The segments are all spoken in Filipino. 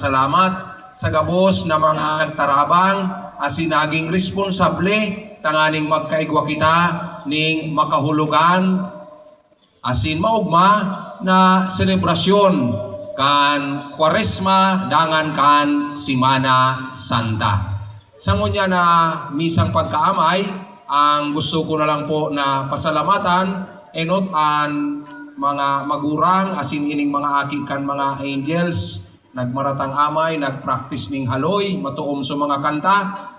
Salamat sa gabos na mga nagtarabang asin naging responsable tanganing magkaigwa kita ning makahulugan asin maugma na selebrasyon kan Kwaresma dangan kan Simana Santa. Sangunya na misang pagkaamay, ang gusto ko na lang po na pasalamatan enot an mga magurang asin ining mga akikan mga angels nagmaratang amay, nagpractice ning haloy, matuom sa mga kanta,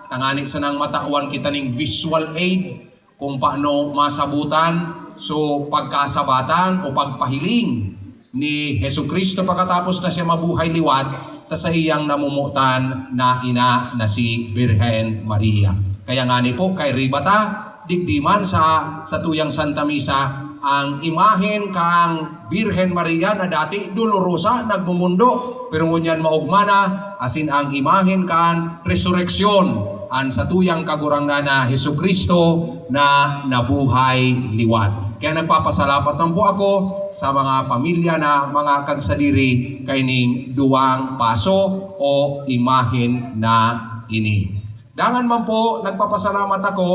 tangani sa nang matawan kita ning visual aid kung paano masabutan so pagkasabatan o pagpahiling ni Jesucristo pagkatapos na siya mabuhay liwat sa iyang namumutan na ina na si Birhen Maria. Kaya nga ni po kay ribata digdiman sa tuyang Santa Misa ang imahen kang Birhen Maria na dati dolorosa nagmumundo pero ngunyan maugmana asin ang imahen kan resurreksyon an sa tuyang kagurangnan na Jesucristo na nabuhay liwat. Kaya nagpapasalamat ng po ako sa mga pamilya na mga kagsadiri kaining duwang paso o imahen na ini. Dangan man po nagpapasalamat ako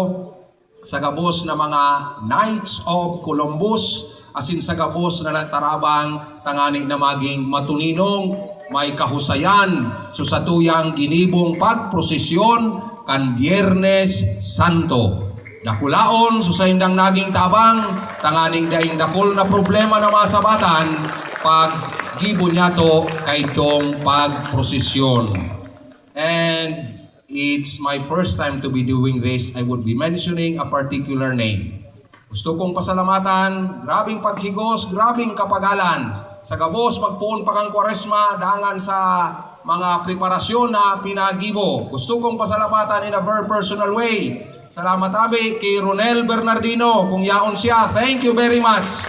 sa gabos na mga Knights of Columbus asin sa gabos na nagtarabang tangani na maging matuninong may kahusayan so sa tuyang ginibong pagprosesyon kan Biyernes Santo. Dakulaon so sa indang naging tabang tanganing daing dakol na problema na masabatan pag gibo niya to kay tong pagprosesyon. And it's my first time to be doing this. I would be mentioning a particular name. Gusto kong pasalamatan, grabing paghigos, grabing kapagalan. Sa gabos, magpuon pa kang Kwaresma, dangan sa mga preparasyon na pinagibo. Gusto kong pasalamatan in a very personal way. Salamat abi kay Ronel Bernardino, kung yaon siya. Thank you very much.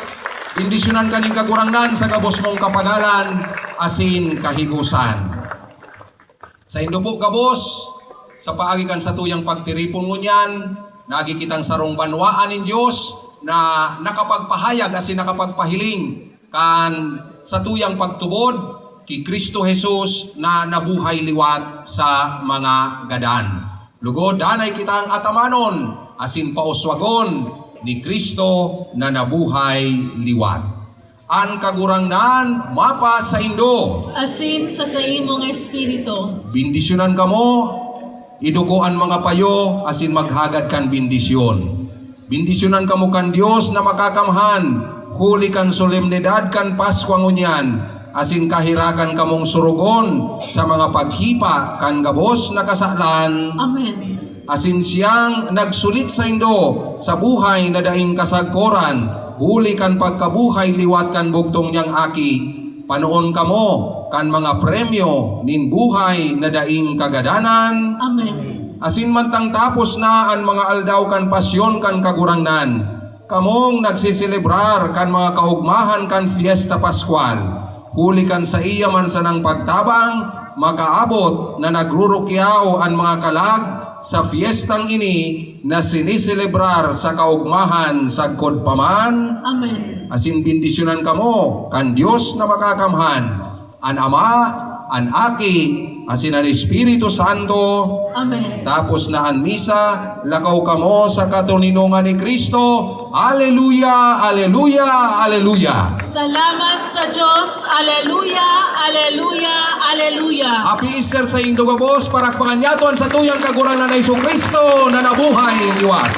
Bindisyonan kaning kagurangnan sa gabos mong kapagalan, asin kahigusan. Sa indo po gabos, sa paagikan sa tuyang pagtiripon ngunyan, nagi kitang sarong banwaan ng Diyos na nakapagpahayag asin nakapagpahiling kan sa tuyang pagtubod kay Kristo Jesus na nabuhay liwat sa mga gadan. Lugod danay kitang atamanon asin pauswagon ni Kristo na nabuhay liwat. An kagurangnan mapa sa indo asin sa imong espiritu. Bindisyonan kamo, idukoan mga payo, asin maghagad kan bindisyon. Bindisyonan kamo kan Dios na makakamhan, huli kan solemnidad kan Paskwa ngunyan, asin kahirakan kamong surugon sa mga paghipa kan gabos na kasaklan. Amen. Asin siyang nagsulit sa indo sa buhay na daing kasagkoran, huli kan pagkabuhay liwat kan bugtong niyang aki, panoon kamo kan mga premyo nin buhay na daing kagadanan. Amen. Asin mantang tapos na ang mga aldaw kan pasyon kan kagurangnan, kamong nagsiselebrar kan mga kaugmahan kan fiesta Pascual, huli kan sa iya man sa nang pagtabang, makaabot na nagrurukyaw ang mga kalag sa fiestang ini na siniselebrar sa kaugmahan sagkod paman. Amen. Asin bindisyonan kamo kan Dios na makakamhan, an Ama, an Aki, asin ang Espiritu Santo. Amen. Tapos na ang misa, lakaw kamo sa katuninungan ni Kristo. Aleluya, aleluya, aleluya. Salamat sa Diyos. Aleluya, aleluya, aleluya. Happy Easter sa Indogabos, parakpangan yaton sa tuyang kaguranan na Jesucristo na nabuhay liwat.